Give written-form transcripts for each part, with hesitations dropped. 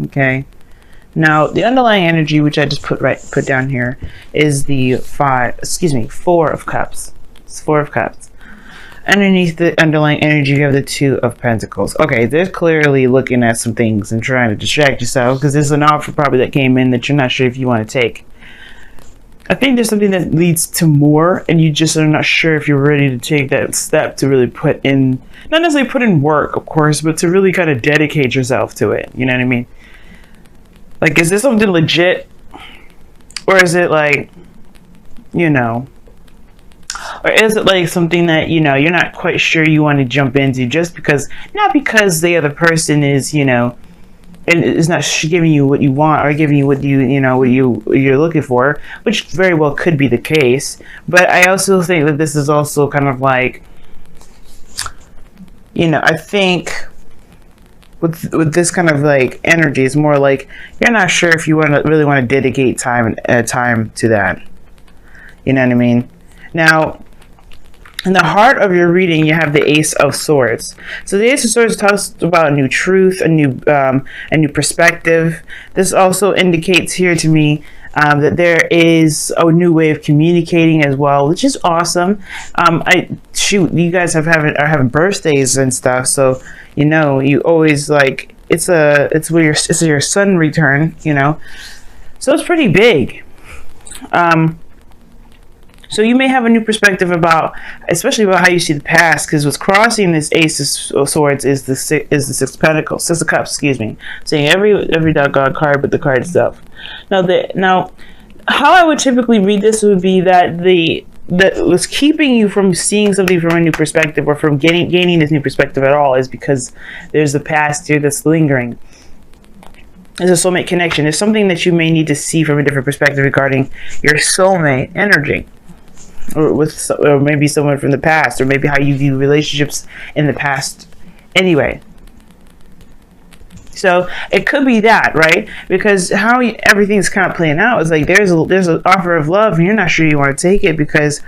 Okay. Now, the underlying energy, which I just put down here, is the Four of Cups. It's Four of Cups. Underneath the underlying energy, you have the Two of Pentacles. Okay, they're clearly looking at some things and trying to distract yourself because there's an offer probably that came in that you're not sure if you want to take. I think there's something that leads to more, and you just are not sure if you're ready to take that step to really put in, not necessarily put in work, of course, but to really kind of dedicate yourself to it. You know what I mean? Like, is this something legit? Or is it like, you know, or is it like something that, you know, you're not quite sure you want to jump into just because, not because the other person is, you know, and is not giving you what you want or giving you what you're looking for, which very well could be the case. But I also think that this is also kind of like, you know, I think with this kind of like energy, it's more like you're not sure if you really want to dedicate time to that. You know what I mean? Now, in the heart of your reading, you have the Ace of Swords. So the Ace of Swords talks about a new truth, a new perspective. This also indicates here to me that there is a new way of communicating as well, which is awesome. You guys are having birthdays and stuff, so you know you always like it's your sun return, you know, so it's pretty big. So you may have a new perspective especially about how you see the past, because what's crossing this Ace of Swords is the Six of Cups, excuse me. Saying every doggone card, but the card itself. Now, how I would typically read this would be that what's keeping you from seeing something from a new perspective, or from gaining this new perspective at all, is because there's the past here that's lingering. There's a soulmate connection. There's something that you may need to see from a different perspective regarding your soulmate energy. Or maybe someone from the past, or maybe how you view relationships in the past anyway. So it could be that, right? Because how everything's kind of playing out is like there's an offer of love, and you're not sure you want to take it because,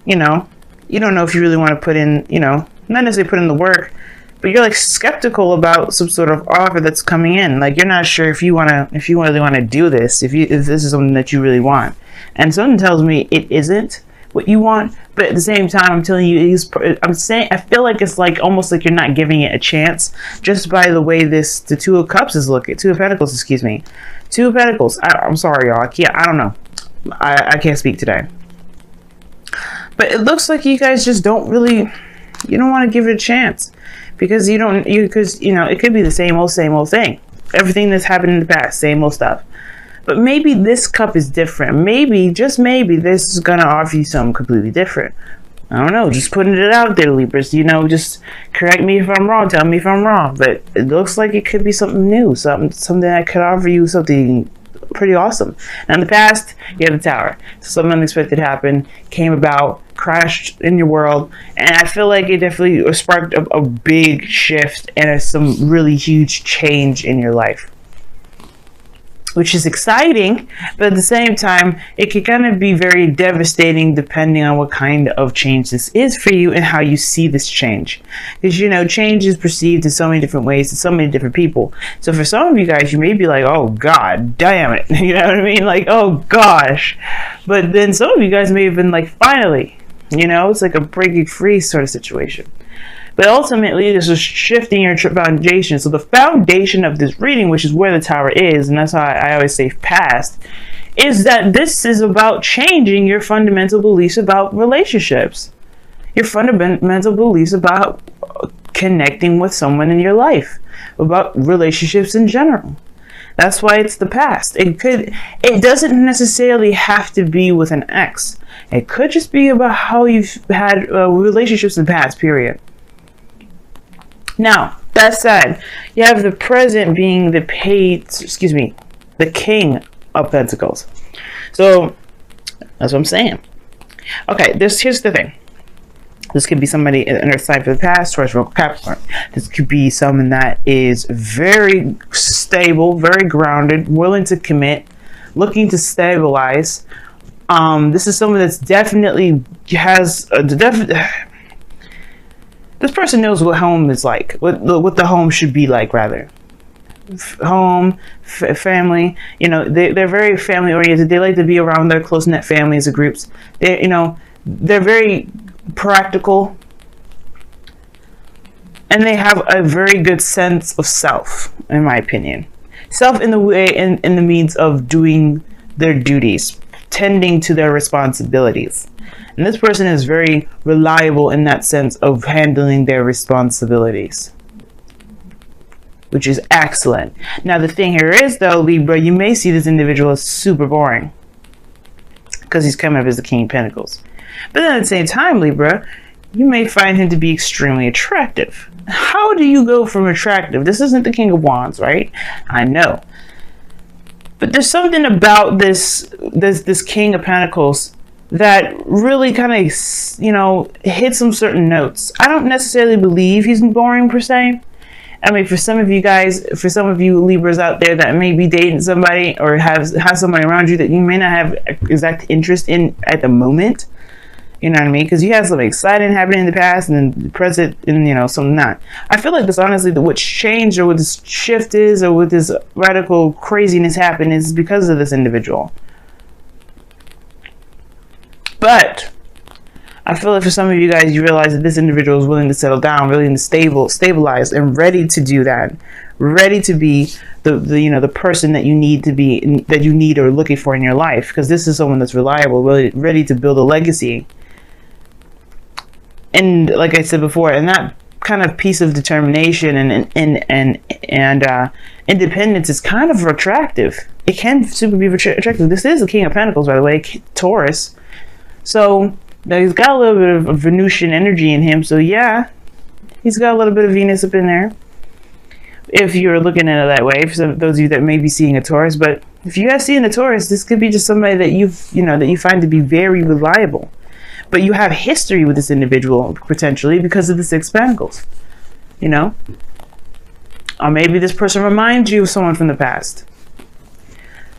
you know, you don't know if you really want to put in, you know, not necessarily put in the work, but you're like skeptical about some sort of offer that's coming in. Like you're not sure if you really want to do this, if this is something that you really want. And something tells me it isn't what you want, but at the same time, I'm telling you, I feel like it's like almost like you're not giving it a chance just by the way the Two of Cups is looking. Two of Pentacles, excuse me. Two of Pentacles. I'm sorry, y'all. I don't know. I can't speak today. But it looks like you guys just don't want to give it a chance because you know, it could be the same old thing. Everything that's happened in the past, same old stuff. But maybe this cup is different. Maybe, just maybe, this is going to offer you something completely different. I don't know. Just putting it out there, Libras. You know, just correct me if I'm wrong. Tell me if I'm wrong. But it looks like it could be something new. Something that could offer you something pretty awesome. Now, in the past, you had the Tower. So something unexpected happened, came about, crashed in your world. And I feel like it definitely sparked a big shift and some really huge change in your life, which is exciting, but at the same time, it can kind of be very devastating depending on what kind of change this is for you and how you see this change. Because, you know, change is perceived in so many different ways to so many different people. So for some of you guys, you may be like, oh, God damn it. You know what I mean? Like, oh, gosh. But then some of you guys may have been like, finally, you know, it's like a breaking free sort of situation. But ultimately, this is shifting your foundation. So the foundation of this reading, which is where the Tower is, and that's how I always say past, is that this is about changing your fundamental beliefs about relationships. Your fundamental beliefs about connecting with someone in your life, about relationships in general. That's why it's the past. It doesn't necessarily have to be with an ex. It could just be about how you've had relationships in the past, period. Now, that said, you have the present being the King of Pentacles. So, that's what I'm saying. Okay, here's the thing. This could be somebody in their sign for the past, Taurus, Virgo, Capricorn. This could be someone that is very stable, very grounded, willing to commit, looking to stabilize. This is someone that's definitely has this person knows what home is like, what the home should be like, rather. home, family. You know, they're very family oriented. They like to be around their close knit families or groups. They, you know, they're very practical, and they have a very good sense of self, in my opinion. Self in the way, in the means of doing their duties, tending to their responsibilities. And this person is very reliable in that sense of handling their responsibilities, which is excellent. Now, the thing here is, though, Libra, you may see this individual as super boring because he's coming up as the King of Pentacles. But then at the same time, Libra, you may find him to be extremely attractive. How do you go from attractive? This isn't the King of Wands, right? I know. But there's something about this King of Pentacles that really kind of, you know, hits some certain notes. I don't necessarily believe he's boring per se. I mean, for some of you guys, for some of you Libras out there that may be dating somebody or have somebody around you that you may not have exact interest in at the moment, you know what I mean? Because you have something exciting happening in the past and then the present, and, you know, something not. I feel like this, honestly, what's changed or what this shift is or what this radical craziness happened is because of this individual. But I feel like for some of you guys, you realize that this individual is willing to settle down, willing to stabilize, and ready to do that, ready to be the you know, the person that you need to be, that you need or looking for in your life. Because this is someone that's reliable, really ready to build a legacy. And like I said before, and that kind of piece of determination and independence is kind of attractive. It can super be attractive. This is the King of Pentacles, by the way, Taurus. So now he's got a little bit of Venusian energy in him. So yeah, he's got a little bit of Venus up in there, if you're looking at it that way, for some of those of you that may be seeing a Taurus. But if you guys seeing a Taurus, this could be just somebody that that you find to be very reliable. But you have history with this individual, potentially, because of the Six of Pentacles, you know? Or maybe this person reminds you of someone from the past.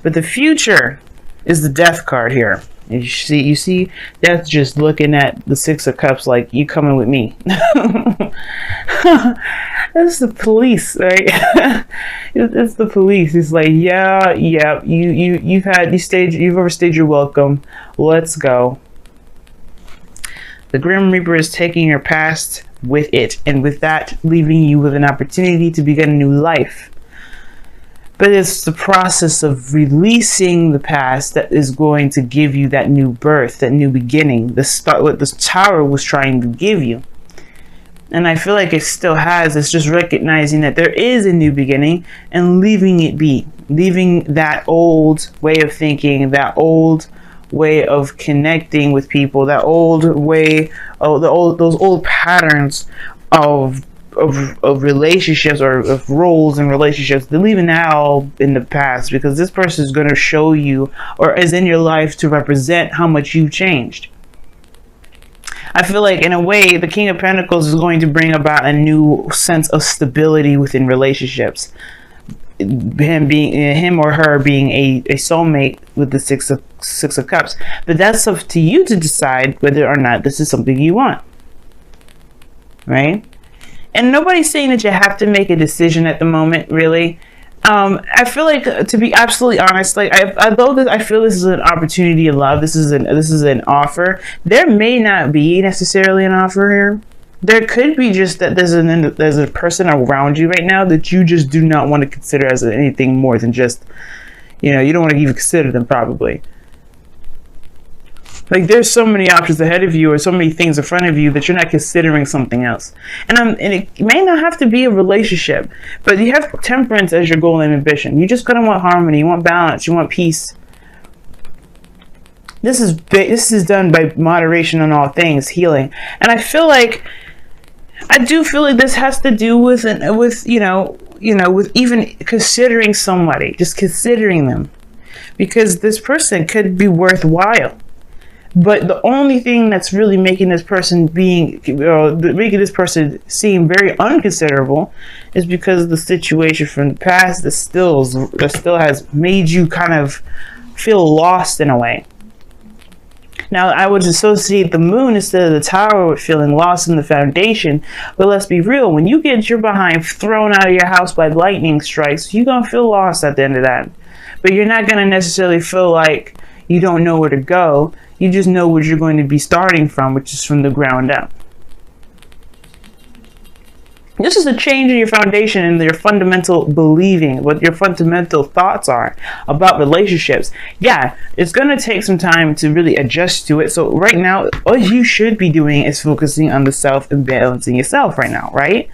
But the future is the Death card here. You see Death just looking at the Six of Cups like, you coming with me. That's the police, right? It's the police. It's like, yeah, you've overstayed your welcome. Let's go. The Grim Reaper is taking your past with it, and with that, leaving you with an opportunity to begin a new life. But it's the process of releasing the past that is going to give you that new birth, that new beginning, what this Tower was trying to give you. And I feel like it still has. It's just recognizing that there is a new beginning and leaving it be. Leaving that old way of thinking, that old way of connecting with people, that old way, those old patterns of relationships or of roles and relationships. They're leaving that all in the past, because this person is going to show you, or is in your life to represent how much you've changed. I feel like in a way the King of Pentacles is going to bring about a new sense of stability within relationships. Him or her being a soulmate with the Six of Cups. But that's up to you to decide whether or not this is something you want, right? And nobody's saying that you have to make a decision at the moment, really. I feel like, to be absolutely honest, like I feel this is an opportunity in love. This is an offer. There may not be necessarily an offer here. There could be just that there's a person around you right now that you just do not want to consider as anything more than just, you don't want to even consider them, probably. Like, there's so many options ahead of you, or so many things in front of you, that you're not considering something else. And it may not have to be a relationship, but you have temperance as your goal and ambition. You just gonna want harmony, you want balance, you want peace. This is done by moderation on all things, healing. And I do feel like this has to do with even considering somebody, just considering them, because this person could be worthwhile. But the only thing that's really making this person seem very unconsiderable is because of the situation from the past that still has made you kind of feel lost in a way. Now, I would associate the moon instead of the tower with feeling lost in the foundation. But let's be real, when you get your behind thrown out of your house by lightning strikes, you're going to feel lost at the end of that. But you're not going to necessarily feel like you don't know where to go. You just know where you're going to be starting from, which is from the ground up. This is a change in your foundation and your fundamental believing, what your fundamental thoughts are about relationships. Yeah, it's going to take some time to really adjust to it. So right now, all you should be doing is focusing on the self and balancing yourself right now, right?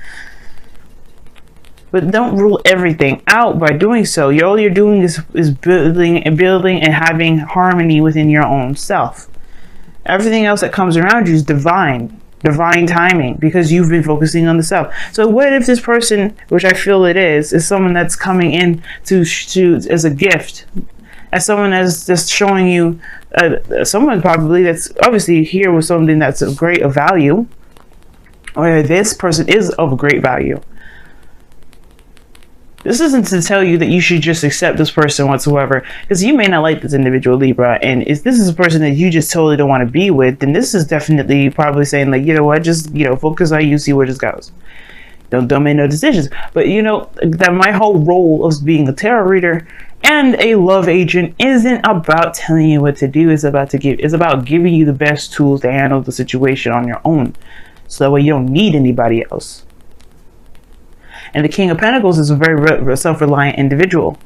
But don't rule everything out by doing so. All you're doing is building and having harmony within your own self. Everything else that comes around you is divine timing, because you've been focusing on the self. So what if this person, which I feel it is someone that's coming in to as a gift, as someone that's just showing you, someone probably that's obviously here with something that's of great value, or this person is of great value. This isn't to tell you that you should just accept this person whatsoever, because you may not like this individual, Libra, and if this is a person that you just totally don't want to be with, then this is definitely probably saying, like, you know what, just, you know, focus on you, see where this goes. Don't make no decisions. But you know that my whole role of being a tarot reader and a love agent isn't about telling you what to do. It's about giving you the best tools to handle the situation on your own, so that way you don't need anybody else. And the King of Pentacles is a very self-reliant individual.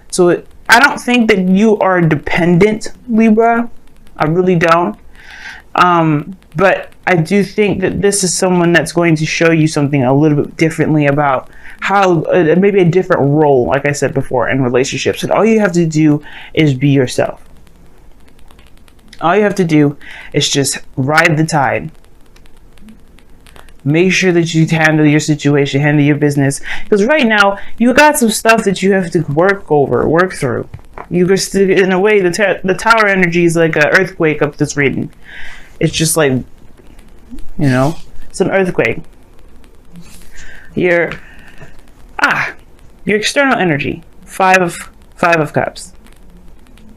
So I don't think that you are dependent, Libra. I really don't. But I do think that this is someone that's going to show you something a little bit differently about how, maybe a different role, like I said before, in relationships. And all you have to do is be yourself. All you have to do is just ride the tide. Make sure that you handle your situation, handle your business. Because right now, you got some stuff that you have to work through. You just, in a way, the tower energy is like an earthquake up this reading. It's just like, you know, it's an earthquake. Your external energy, five of cups.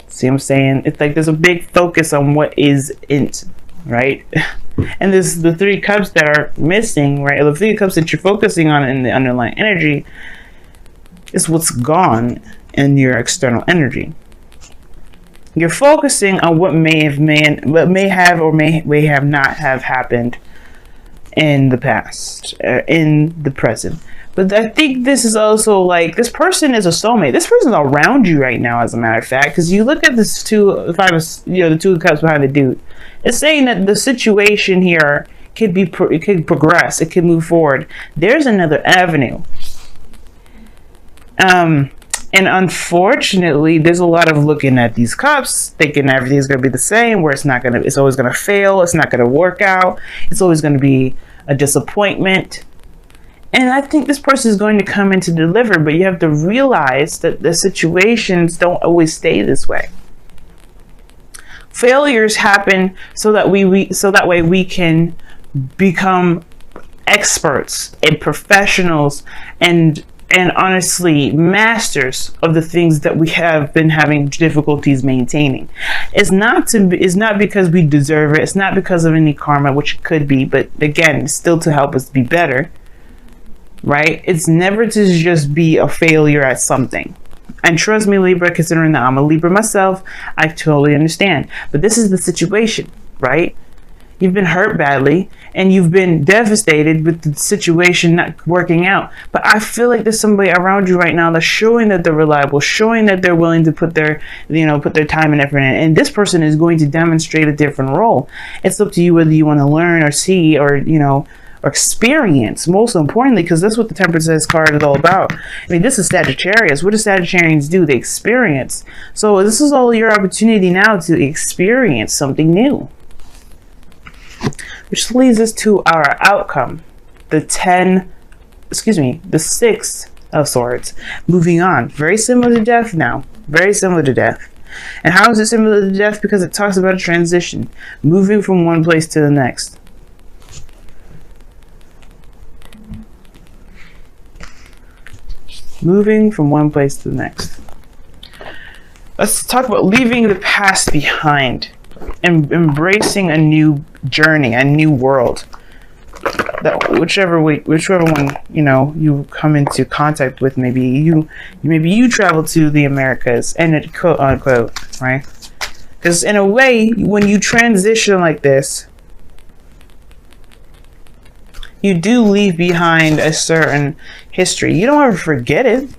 See what I'm saying? It's like there's a big focus on what isn't, right? And there's the 3 cups that are missing, right? The 3 cups that you're focusing on in the underlying energy is what's gone in your external energy. You're focusing on what may have or may have not have happened in the past, in the present. But I think this is also like, this person is a soulmate. This person's around you right now, as a matter of fact, because you look at this the 2 cups behind the dude. It's saying that the situation here could progress. It could move forward. There's another avenue. And unfortunately, there's a lot of looking at these cups, thinking everything's going to be the same, where it's always going to fail. It's not going to work out. It's always going to be a disappointment. And I think this person is going to come in to deliver, but you have to realize that the situations don't always stay this way. Failures happen so that way we can become experts and professionals and honestly masters of the things that we have been having difficulties maintaining. It's not because we deserve it. It's not because of any karma, which it could be, but again, it's still to help us be better, right? It's never to just be a failure at something. And trust me, Libra, considering that I'm a Libra myself, I totally understand. But this is the situation, right? You've been hurt badly and you've been devastated with the situation not working out. But I feel like there's somebody around you right now that's showing that they're reliable, showing that they're willing to put their time and effort in. And this person is going to demonstrate a different role. It's up to you whether you want to learn or see or experience, most importantly, because that's what the Temperance card is all about. I mean, this is Sagittarius. What do Sagittarians do? They experience. So this is all your opportunity now to experience something new. Which leads us to our outcome. The 6 of Swords. Moving on. Very similar to death now. Very similar to death. And how is it similar to death? Because it talks about a transition. Moving from one place to the next. Moving from one place to the next. Let's talk about leaving the past behind. embracing a new journey, a new world. That whichever one, you know, you come into contact with, maybe you travel to the Americas, and it quote unquote, right? Because in a way, when you transition like this, you do leave behind a certain history. You don't ever forget it.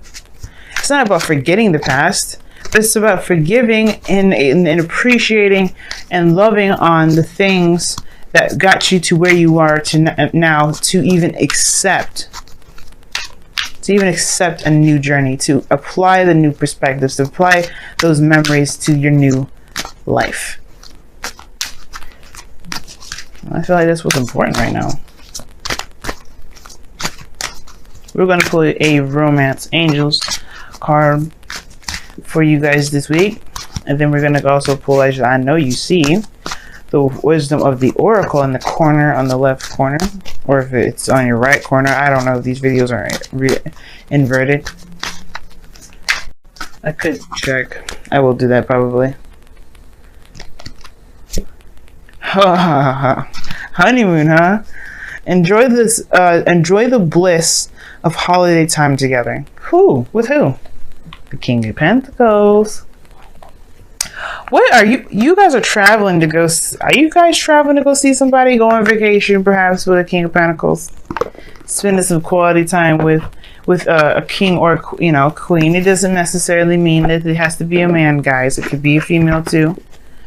It's not about forgetting the past, but it's about forgiving and appreciating and loving on the things that got you to where you are to now, to even accept a new journey, to apply the new perspectives, to apply those memories to your new life. I feel like that's what's important right now. We're going to pull a Romance Angels card for you guys this week, and then we're going to also pull, as I know you see, the Wisdom of the Oracle in the corner, on the left corner, or if it's on your right corner. I don't know if these videos are inverted. I could check. I will do that probably. Honeymoon, huh? Enjoy this. Enjoy the bliss of holiday time together. Who? With who? The King of Pentacles. What are you? You guys are traveling to go. Are you guys traveling to go see somebody? Go on vacation, perhaps, with a King of Pentacles. Spending some quality time with a king or, you know, queen. It doesn't necessarily mean that it has to be a man, guys. It could be a female too.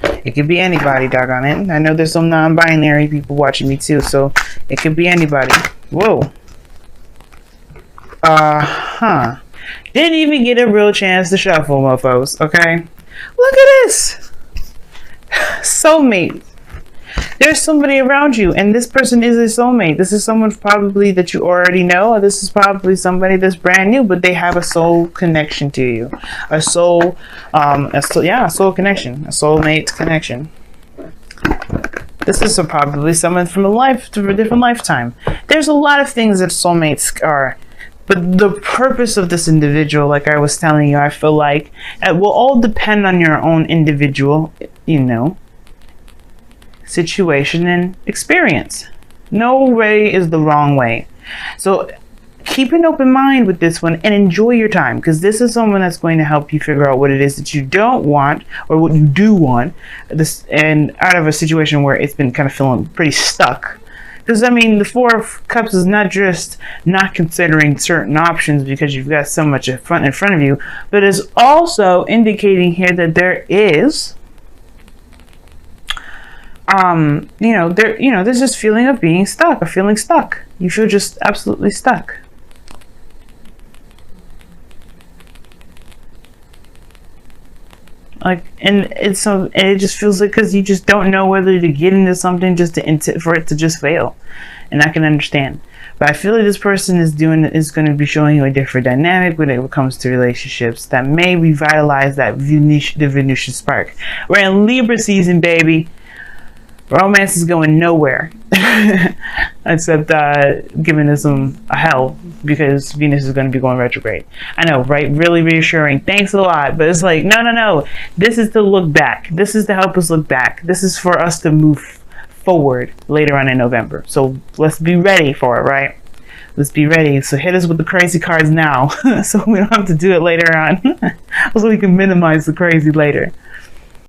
It could be anybody, doggone it. I know there's some non-binary people watching me too, so it could be anybody. Whoa. Didn't even get a real chance to shuffle, mofos. Okay. Look at this. Soulmate. There's somebody around you, and this person is a soulmate. This is someone probably that you already know, or this is probably somebody that's brand new, but they have a soul connection to you. A soul connection. A soulmate connection. This is probably someone from a different lifetime. There's a lot of things that soulmates are. But the purpose of this individual, like I was telling you, I feel like it will all depend on your own individual, you know, situation and experience. No way is the wrong way. So keep an open mind with this one and enjoy your time, because this is someone that's going to help you figure out what it is that you don't want or what you do want, this, and out of a situation where it's been kind of feeling pretty stuck. Because, I mean, the Four of Cups is not just not considering certain options because you've got so much in front of you, but is also indicating here that there is, there's this feeling of being stuck, or feeling stuck. You feel just absolutely stuck. Like, and it just feels like, because you just don't know whether to get into something just for it to just fail, and I can understand. But I feel like this person is going to be showing you a different dynamic when it comes to relationships that may revitalize the Venusian spark. We're in Libra season, baby. Romance is going nowhere except giving us a hell, because Venus is going to be going retrograde. I know, right? Really reassuring. Thanks a lot. But it's like, no. This is to look back. This is to help us look back. This is for us to move forward later on in November. So let's be ready for it, right? Let's be ready. So hit us with the crazy cards now so we don't have to do it later on. So we can minimize the crazy later.